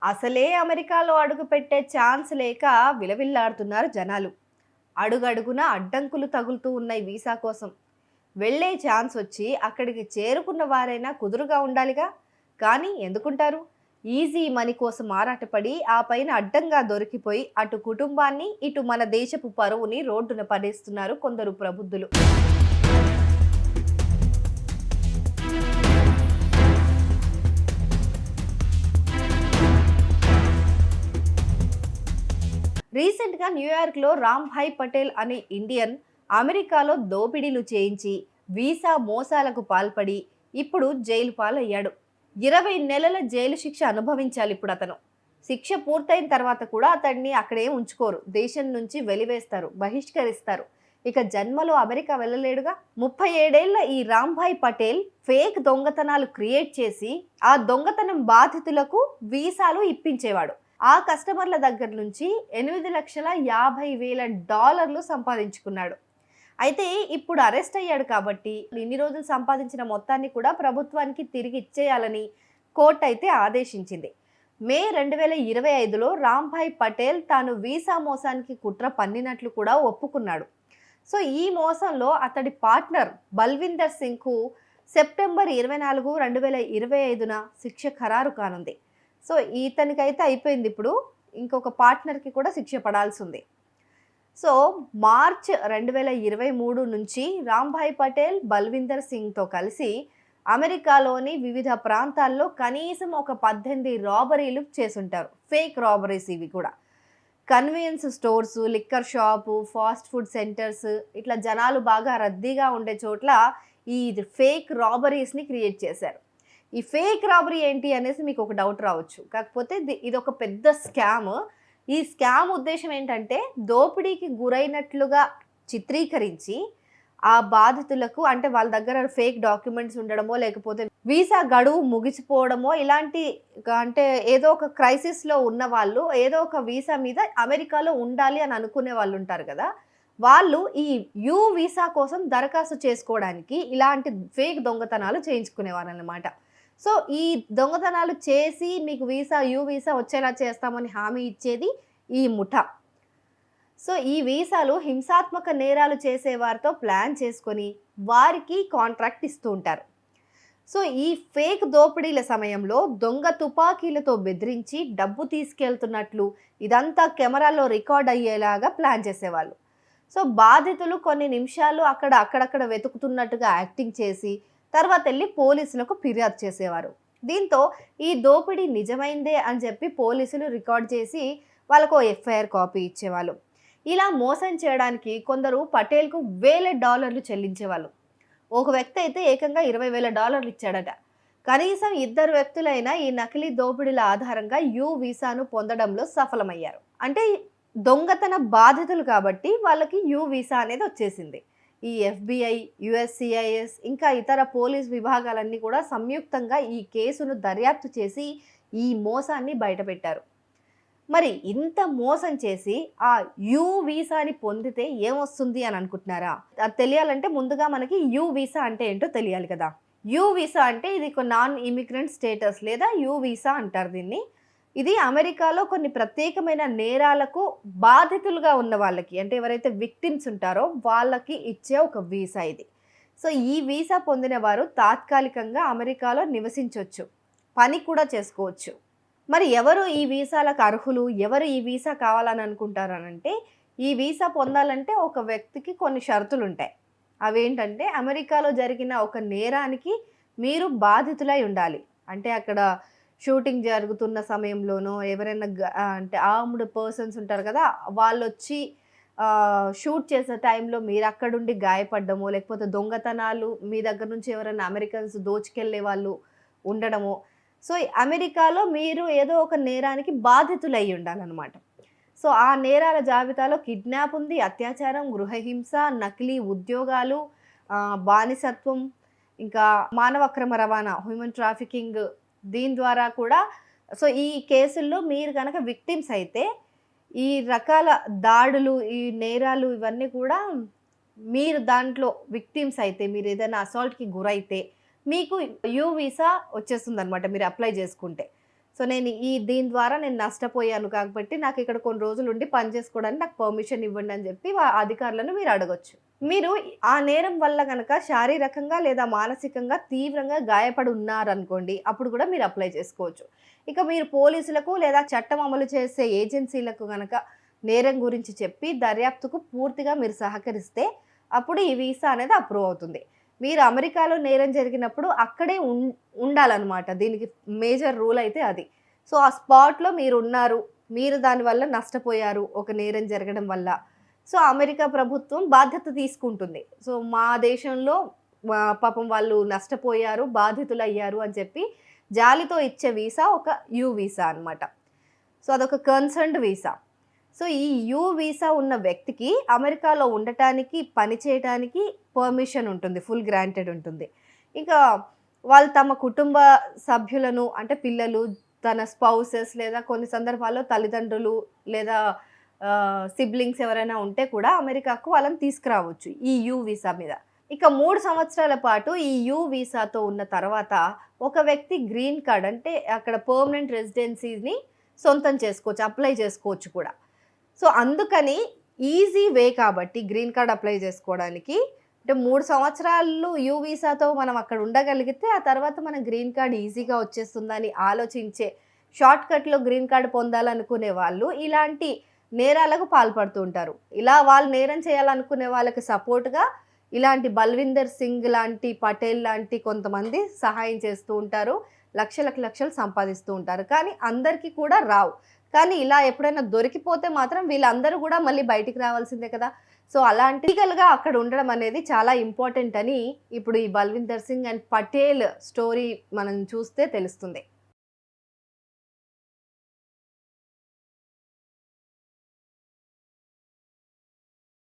అసలే అమెరికాలో అడుగుపెట్టే ఛాన్స్ లేక విలవిల్లాడుతున్నారు జనాలు. అడుగడుగునా అడ్డంకులు తగులుతూ ఉన్నాయి వీసా కోసం. వెళ్ళే ఛాన్స్ వచ్చి అక్కడికి చేరుకున్న వారైనా కుదురుగా ఉండాలిగా. కానీ ఎందుకుంటారు? ఈజీ మనీ కోసం ఆరాటపడి ఆ పైన అడ్డంగా దొరికిపోయి అటు కుటుంబాన్ని, ఇటు మన దేశపు పరువుని రోడ్డున పడేస్తున్నారు కొందరు ప్రబుద్ధులు. రీసెంట్గా న్యూయార్క్లో రామ్భాయ్ పటేల్ అనే ఇండియన్ అమెరికాలో దోపిడీలు చేయించి వీసా మోసాలకు పాల్పడి ఇప్పుడు జైలు పాలయ్యాడు. 20 నెలల జైలు శిక్ష అనుభవించాలి ఇప్పుడు అతను. శిక్ష పూర్తయిన తర్వాత కూడా అతన్ని అక్కడే ఉంచుకోరు, దేశం నుంచి వెలివేస్తారు, బహిష్కరిస్తారు. ఇక జన్మలో అమెరికా వెళ్ళలేడుగా. 37 ఏళ్ల ఈ రామ్భాయ్ పటేల్ ఫేక్ దొంగతనాలు క్రియేట్ చేసి ఆ దొంగతనం బాధితులకు వీసాలు ఇప్పించేవాడు. ఆ కస్టమర్ల దగ్గర నుంచి $8,50,000 సంపాదించుకున్నాడు. అయితే ఇప్పుడు అరెస్ట్ అయ్యాడు కాబట్టి ఇన్ని రోజులు సంపాదించిన మొత్తాన్ని కూడా ప్రభుత్వానికి తిరిగి ఇచ్చేయాలని కోర్టు అయితే ఆదేశించింది. మే 2025లో రామ్భాయ్ పటేల్ తాను వీసా మోసానికి కుట్ర పన్నినట్లు కూడా ఒప్పుకున్నాడు. సో ఈ మోసంలో అతడి పార్ట్నర్ బల్విందర్ సింగ్కు సెప్టెంబర్ 24, 2025న శిక్ష ఖరారు కానుంది. సో ఇతనికైతే అయిపోయింది. ఇప్పుడు ఇంకొక పార్ట్నర్కి కూడా శిక్ష పడాల్సి ఉంది. సో మార్చ్ 2023 నుంచి రామ్భాయ్ పటేల్ బల్విందర్ సింగ్తో కలిసి అమెరికాలోని వివిధ ప్రాంతాల్లో కనీసం ఒక 18 రాబరీలు చేసుంటారు. ఫేక్ రాబరీస్ ఇవి కూడా. Convenience stores, liquor shop, fast food centres, ఇట్లా జనాలు బాగా రద్దీగా ఉండే చోట్ల ఈ ఫేక్ రాబరీస్ని క్రియేట్ చేశారు. ఈ ఫేక్ రాబరీ ఏంటి అనేసి మీకు ఒక డౌట్ రావచ్చు. కాకపోతే ఇది ఒక పెద్ద స్కామ్. ఈ స్కామ్ ఉద్దేశం ఏంటంటే దోపిడీకి గురైనట్లుగా చిత్రీకరించి ఆ బాధితులకు, అంటే వాళ్ళ దగ్గర ఫేక్ డాక్యుమెంట్స్ ఉండడమో, లేకపోతే వీసా గడువు ముగిసిపోవడమో, ఇలాంటి అంటే ఏదో ఒక క్రైసిస్లో ఉన్న వాళ్ళు ఏదో ఒక వీసా మీద అమెరికాలో ఉండాలి అని అనుకునే వాళ్ళు ఉంటారు కదా. వాళ్ళు ఈ యూ వీసా కోసం దరఖాస్తు చేసుకోవడానికి ఇలాంటి ఫేక్ దొంగతనాలు చేయించుకునేవారు అన్నమాట. సో ఈ దొంగతనాలు చేసి మీకు యూ వీసా వచ్చేలా చేస్తామని హామీ ఇచ్చేది ఈ ముఠా. సో ఈ వీసాలు హింసాత్మక నేరాలు చేసేవారితో ప్లాన్ చేసుకొని వారికి కాంట్రాక్ట్ ఇస్తూ ఉంటారు. సో ఈ ఫేక్ దోపిడీల సమయంలో దొంగ తుపాకీలతో బెదిరించి డబ్బు తీసుకెళ్తున్నట్లు ఇదంతా కెమెరాలో రికార్డ్ అయ్యేలాగా ప్లాన్ చేసేవాళ్ళు. సో బాధితులు కొన్ని నిమిషాలు అక్కడక్కడ వెతుకుతున్నట్టుగా యాక్టింగ్ చేసి తర్వాత వెళ్ళి పోలీసులకు ఫిర్యాదు చేసేవారు. దీంతో ఈ దోపిడీ నిజమైందే అని చెప్పి పోలీసులు రికార్డ్ చేసి వాళ్ళకు ఎఫ్ఐఆర్ కాపీ ఇచ్చేవాళ్ళు. ఇలా మోసం చేయడానికి కొందరు పటేల్కు $1,000 చెల్లించేవాళ్ళు. ఒక వ్యక్తి అయితే ఏకంగా $20,000 ఇచ్చాడట. కనీసం 2 వ్యక్తులైనా ఈ నకిలీ దోపిడీల ఆధారంగా యూ వీసాను పొందడంలో సఫలమయ్యారు. అంటే దొంగతన బాధితులు కాబట్టి వాళ్ళకి యూ వీసా అనేది వచ్చేసింది. ఈ FBI, USCIS ఇంకా ఇతర పోలీస్ విభాగాలన్నీ కూడా సంయుక్తంగా ఈ కేసును దర్యాప్తు చేసి ఈ మోసాన్ని బయటపెట్టారు. మరి ఇంత మోసం చేసి ఆ యూ వీసాని పొందితే ఏమొస్తుంది అని అనుకుంటున్నారా? అది తెలియాలంటే ముందుగా మనకి యూ వీసా అంటే ఏంటో తెలియాలి కదా. యూ వీసా అంటే ఇది ఒక నాన్ ఇమిగ్రెంట్ స్టేటస్ లేదా యూ వీసా అంటారు దీన్ని. ఇది అమెరికాలో కొన్ని ప్రత్యేకమైన నేరాలకు బాధితులుగా ఉన్న వాళ్ళకి, అంటే ఎవరైతే విక్టిమ్స్ ఉంటారో వాళ్ళకి ఇచ్చే ఒక వీసా ఇది. సో ఈ వీసా పొందిన వారు తాత్కాలికంగా అమెరికాలో నివసించవచ్చు, పని కూడా చేసుకోవచ్చు. మరి ఎవరు ఈ వీసాలకు అర్హులు, ఎవరు ఈ వీసా కావాలని అనుకుంటారనంటే, ఈ వీసా పొందాలంటే ఒక వ్యక్తికి కొన్ని షరతులు ఉంటాయి. అవేంటంటే అమెరికాలో జరిగిన ఒక నేరానికి మీరు బాధితులై ఉండాలి. అంటే అక్కడ షూటింగ్ జరుగుతున్న సమయంలోనో ఎవరైనా అంటే ఆర్మ్డ్ పర్సన్స్ ఉంటారు కదా, వాళ్ళు వచ్చి షూట్ చేసే టైంలో మీరు అక్కడుండి గాయపడ్డమో, లేకపోతే దొంగతనాలు మీ దగ్గర నుంచి ఎవరైనా అమెరికన్స్ దోచుకెళ్లే వాళ్ళు ఉండడమో, సో అమెరికాలో మీరు ఏదో ఒక నేరానికి బాధితులై ఉండాలన్నమాట. సో ఆ నేరాల జాబితాలో కిడ్నాప్ ఉంది, అత్యాచారం, గృహహింస, నకిలీ ఉద్యోగాలు, బానిసత్వం, ఇంకా మానవ అక్రమ రవాణా, హ్యూమన్ ట్రాఫికింగ్, దీని ద్వారా కూడా. సో ఈ కేసుల్లో మీరు కనుక విక్టిమ్స్ అయితే ఈ రకాల దాడులు, ఈ నేరాలు ఇవన్నీ కూడా మీరు దాంట్లో విక్టిమ్స్ అయితే, మీరు ఏదైనా అసాల్ట్కి గురైతే మీకు యూ వీసా వచ్చేస్తుంది అనమాట మీరు అప్లై చేసుకుంటే. సో నేను దీని ద్వారా నేను నష్టపోయాను కాబట్టి నాకు ఇక్కడ కొన్ని రోజులు ఉండి పని చేసుకోవడానికి నాకు పర్మిషన్ ఇవ్వండి అని చెప్పి అధికారులను మీరు అడగొచ్చు. మీరు ఆ నేరం వల్ల గనక శారీరకంగా లేదా మానసికంగా తీవ్రంగా గాయపడి ఉన్నారనుకోండి, అప్పుడు కూడా మీరు అప్లై చేసుకోవచ్చు. ఇక మీరు పోలీసులకు లేదా చట్టం అమలు చేసే ఏజెన్సీలకు గనక నేరం గురించి చెప్పి దర్యాప్తుకు పూర్తిగా మీరు సహకరిస్తే అప్పుడు ఈ వీసా అనేది అప్రూవ్ అవుతుంది. మీరు అమెరికాలో నేరం జరిగినప్పుడు అక్కడే ఉండాలన్నమాట. దీనికి మేజర్ రూల్ అయితే అది. సో ఆ స్పాట్లో మీరున్నారు, మీరు దానివల్ల నష్టపోయారు ఒక నేరం జరగడం వల్ల. సో అమెరికా ప్రభుత్వం బాధ్యత తీసుకుంటుంది. సో మా దేశంలో పాపం వాళ్ళు నష్టపోయారు, బాధితులయ్యారు అని చెప్పి జాలితో ఇచ్చే వీసా ఒక యూ వీసా అనమాట. సో అదొక కన్సర్న్డ్ వీసా. సో ఈ యూ వీసా ఉన్న వ్యక్తికి అమెరికాలో ఉండటానికి, పని చేయడానికి పర్మిషన్ ఉంటుంది, ఫుల్ గ్రాంటెడ్ ఉంటుంది. ఇంకా వాళ్ళు తమ కుటుంబ సభ్యులను అంటే పిల్లలు, తన స్పౌసెస్ లేదా కొన్ని సందర్భాల్లో తల్లిదండ్రులు లేదా సిబ్లింగ్స్ ఎవరైనా ఉంటే కూడా అమెరికాకు వాళ్ళని తీసుకురావచ్చు ఈ యూ వీసా మీద. ఇక 3 సంవత్సరాల పాటు ఈ యూ వీసాతో ఉన్న తర్వాత ఒక వ్యక్తి గ్రీన్ కార్డ్ అంటే అక్కడ పర్మనెంట్ రెసిడెన్సీని సొంతం చేసుకోవచ్చు, అప్లై చేసుకోవచ్చు కూడా. సో అందుకని ఈజీ వే కాబట్టి గ్రీన్ కార్డ్ అప్లై చేసుకోవడానికి అంటే 3 సంవత్సరాలు యూ వీసాతో మనం అక్కడ ఉండగలిగితే ఆ తర్వాత మన గ్రీన్ కార్డ్ ఈజీగా వచ్చేస్తుందని ఆలోచించే షార్ట్కట్లో గ్రీన్ కార్డ్ పొందాలనుకునే వాళ్ళు ఇలాంటి నేరాలకు పాల్పడుతూ ఉంటారు. ఇలా వాళ్ళు నేరం చేయాలనుకునే వాళ్ళకి సపోర్ట్గా ఇలాంటి బల్విందర్ సింగ్ లాంటి, పటేల్ లాంటి కొంతమంది సహాయం చేస్తూ ఉంటారు, లక్షలకు లక్షలు సంపాదిస్తూ ఉంటారు. కానీ అందరికీ కూడా రావు. కానీ ఇలా ఎప్పుడైనా దొరికిపోతే మాత్రం వీళ్ళందరూ కూడా మళ్ళీ బయటికి రావాల్సిందే కదా. సో అలాంటి లీగల్గా అక్కడ ఉండడం అనేది చాలా ఇంపార్టెంట్ అని ఇప్పుడు ఈ బల్విందర్ సింగ్ అండ్ పటేల్ స్టోరీ మనం చూస్తే తెలుస్తుంది.